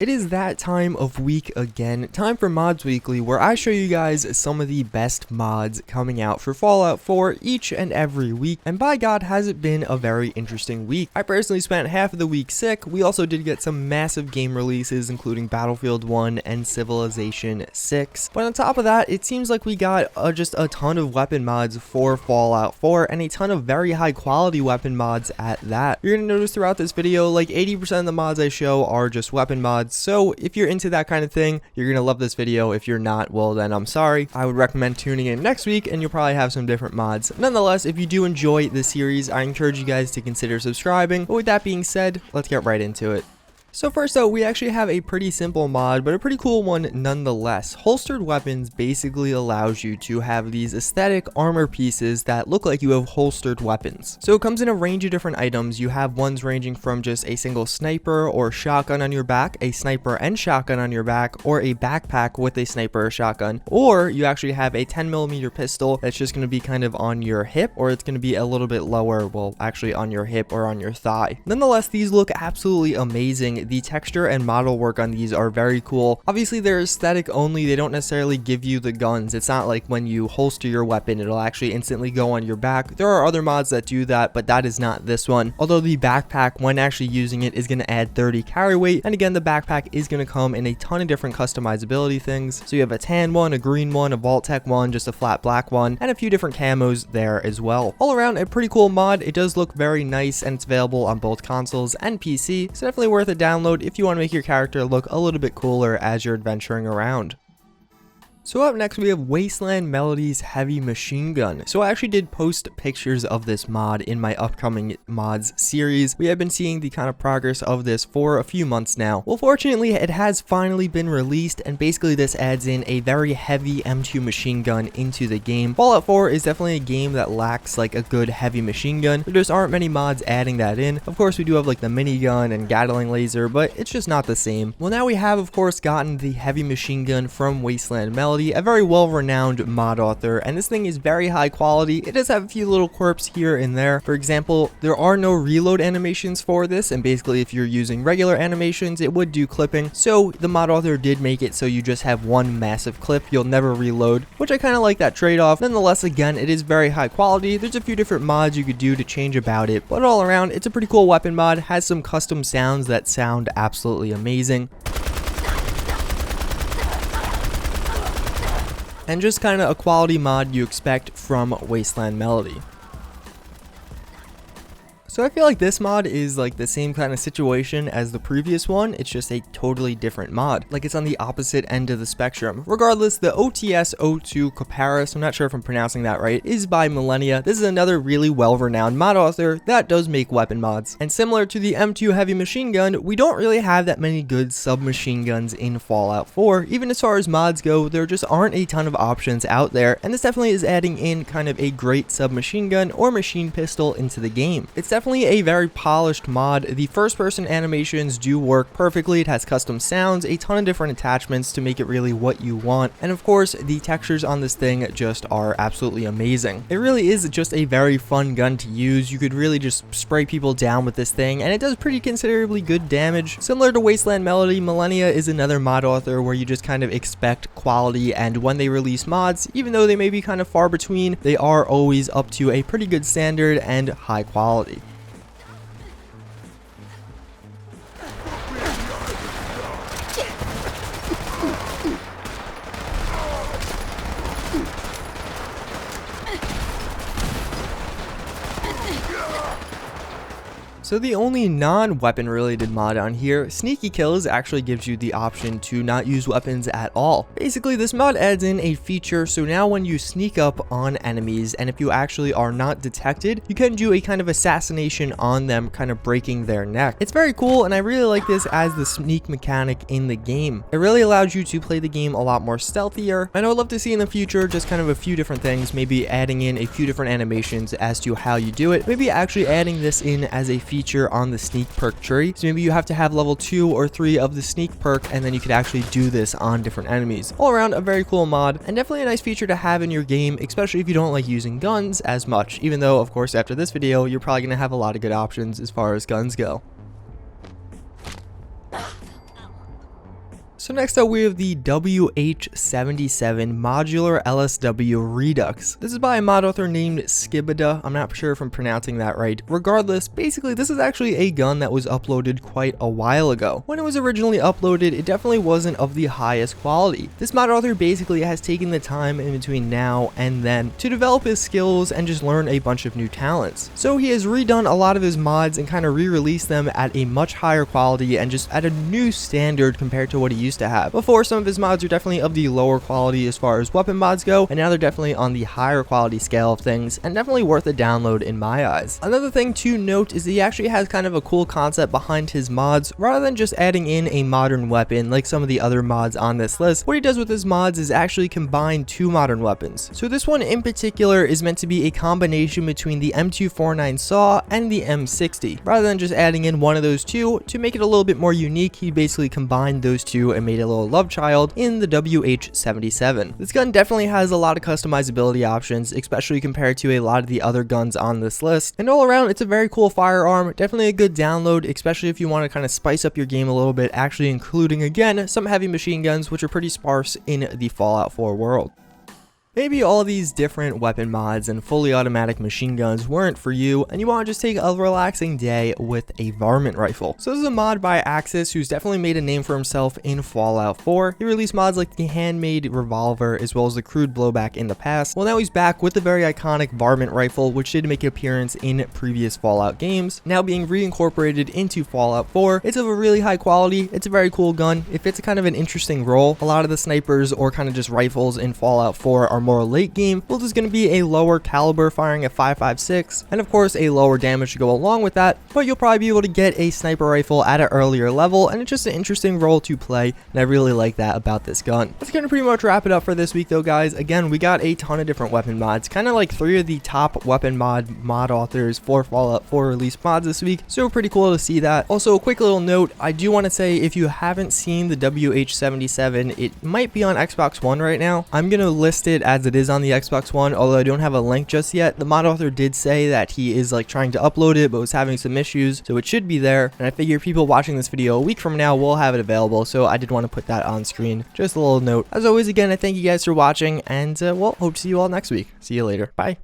It is that time of week again, time for Mods Weekly, where I show you guys some of the best mods coming out for Fallout 4 each and every week, and by God has it been a very interesting week. I personally spent half of the week sick. We also did get some massive game releases including Battlefield 1 and Civilization 6, but on top of that it seems like we got just a ton of weapon mods for Fallout 4 and a ton of very high quality weapon mods at that. You're going to notice throughout this video like 80% of the mods I show are just weapon mods. So if you're into that kind of thing, you're gonna love this video. If you're not, well then I'm sorry. I would recommend tuning in next week and you'll probably have some different mods. Nonetheless, if you do enjoy this series, I encourage you guys to consider subscribing. But with that being said, let's get right into it. So first though, we actually have a pretty simple mod, but a pretty cool one nonetheless. Holstered weapons basically allows you to have these aesthetic armor pieces that look like you have holstered weapons. So it comes in a range of different items. You have ones ranging from just a single sniper or shotgun on your back, a sniper and shotgun on your back, or a backpack with a sniper or shotgun, or you actually have a 10mm pistol that's just going to be kind of on your hip, or it's going to be a little bit lower, well actually on your hip or on your thigh. Nonetheless, these look absolutely amazing. The texture and model work on these are very cool. Obviously they're aesthetic only, they don't necessarily give you the guns. It's not like when you holster your weapon it'll actually instantly go on your back. There are other mods that do that, but that is not this one. Although the backpack, when actually using it, is going to add 30 carry weight, and again the backpack is going to come in a ton of different customizability things. So you have a tan one, a green one, a Vault-Tec one, just a flat black one, and a few different camos there as well. All around a pretty cool mod. It does look very nice and it's available on both consoles and PC, so definitely worth a download if you want to make your character look a little bit cooler as you're adventuring around. So up next we have Wasteland Melody's Heavy Machine Gun. So I actually did post pictures of this mod in my upcoming mods series. We have been seeing the kind of progress of this for a few months now. Well, fortunately it has finally been released, and basically this adds in a very heavy M2 machine gun into the game. Fallout 4 is definitely a game that lacks like a good heavy machine gun. There just aren't many mods adding that in. Of course we do have like the minigun and Gatling laser, but it's just not the same. Well, now we have of course gotten the heavy machine gun from Wasteland Melody, a very well-renowned mod author, and this thing is very high quality. It does have a few little quirks here and there. For example, there are no reload animations for this, and basically if you're using regular animations it would do clipping. So the mod author did make it so you just have one massive clip, you'll never reload, which I kind of like that trade-off. Nonetheless, again, it is very high quality. There's a few different mods you could do to change about it, but all around it's a pretty cool weapon mod. Has some custom sounds that sound absolutely amazing, and just kind of a quality mod you expect from Wasteland Melody. So I feel like this mod is like the same kind of situation as the previous one, it's just a totally different mod. Like it's on the opposite end of the spectrum. Regardless, the OTs-02 Kiparis, I'm not sure if I'm pronouncing that right, is by Millennia. This is another really well-renowned mod author that does make weapon mods. And similar to the M2 heavy machine gun, we don't really have that many good submachine guns in Fallout 4. Even as far as mods go, there just aren't a ton of options out there, and this definitely is adding in kind of a great submachine gun or machine pistol into the game. It's definitely a very polished mod. The first person animations do work perfectly. It has custom sounds, a ton of different attachments to make it really what you want, and of course the textures on this thing just are absolutely amazing. It really is just a very fun gun to use. You could really just spray people down with this thing and it does pretty considerably good damage. Similar to Wasteland Melody, Millennia is another mod author where you just kind of expect quality, and when they release mods, even though they may be kind of far between, they are always up to a pretty good standard and high quality. So the only non-weapon related mod on here, Sneaky Kills, actually gives you the option to not use weapons at all. Basically this mod adds in a feature, so now when you sneak up on enemies and if you actually are not detected, you can do a kind of assassination on them, kind of breaking their neck. It's very cool, and I really like this as the sneak mechanic in the game. It really allows you to play the game a lot more stealthier, and I would love to see in the future just kind of a few different things, maybe adding in a few different animations as to how you do it, maybe actually adding this in as a feature on the sneak perk tree. So maybe you have to have level 2 or 3 of the sneak perk, and then you could actually do this on different enemies. All around a very cool mod, and definitely a nice feature to have in your game, especially if you don't like using guns as much, even though of course after this video you're probably going to have a lot of good options as far as guns go. So next up we have the WH-77 Modular LSW Redux. This is by a mod author named Skibida. I'm not sure if I'm pronouncing that right. Regardless, basically this is actually a gun that was uploaded quite a while ago. When it was originally uploaded, it definitely wasn't of the highest quality. This mod author basically has taken the time in between now and then to develop his skills and just learn a bunch of new talents. So he has redone a lot of his mods and kind of re-released them at a much higher quality and just at a new standard compared to what he used to have. Before, some of his mods are definitely of the lower quality as far as weapon mods go, and now they're definitely on the higher quality scale of things, and definitely worth a download in my eyes. Another thing to note is that he actually has kind of a cool concept behind his mods, rather than just adding in a modern weapon like some of the other mods on this list. What he does with his mods is actually combine two modern weapons. So this one in particular is meant to be a combination between the M249 SAW and the M60. Rather than just adding in one of those two, to make it a little bit more unique, he basically combined those two and made a little love child in the WH-77. This gun definitely has a lot of customizability options, especially compared to a lot of the other guns on this list. And all around, it's a very cool firearm, definitely a good download, especially if you want to kind of spice up your game a little bit, actually including, again, some heavy machine guns, which are pretty sparse in the Fallout 4 world. Maybe all these different weapon mods and fully automatic machine guns weren't for you, and you want to just take a relaxing day with a Varmint Rifle. So this is a mod by ASXAS, who's definitely made a name for himself in Fallout 4. He released mods like the handmade revolver as well as the crude blowback in the past. Well, now he's back with the very iconic Varmint Rifle, which did make an appearance in previous Fallout games, now being reincorporated into Fallout 4. It's of a really high quality, it's a very cool gun, it fits kind of an interesting role. A lot of the snipers or kind of just rifles in Fallout 4 are more late game. Well, there's going to be a lower caliber firing at 5.56, and of course a lower damage to go along with that, but you'll probably be able to get a sniper rifle at an earlier level, and it's just an interesting role to play, and I really like that about this gun. That's going to pretty much wrap it up for this week though, guys. Again, we got a ton of different weapon mods, kind of like 3 of the top weapon mod authors for Fallout 4 release mods this week, so pretty cool to see that. Also, a quick little note, I do want to say if you haven't seen the WH-77, it might be on Xbox One right now. I'm going to list it as it is on the Xbox One, although I don't have a link just yet. The mod author did say that he is like trying to upload it but was having some issues, so it should be there, and I figure people watching this video a week from now will have it available, so I did want to put that on screen. Just a little note. As always, again, I thank you guys for watching, and well, hope to see you all next week. See you later. Bye.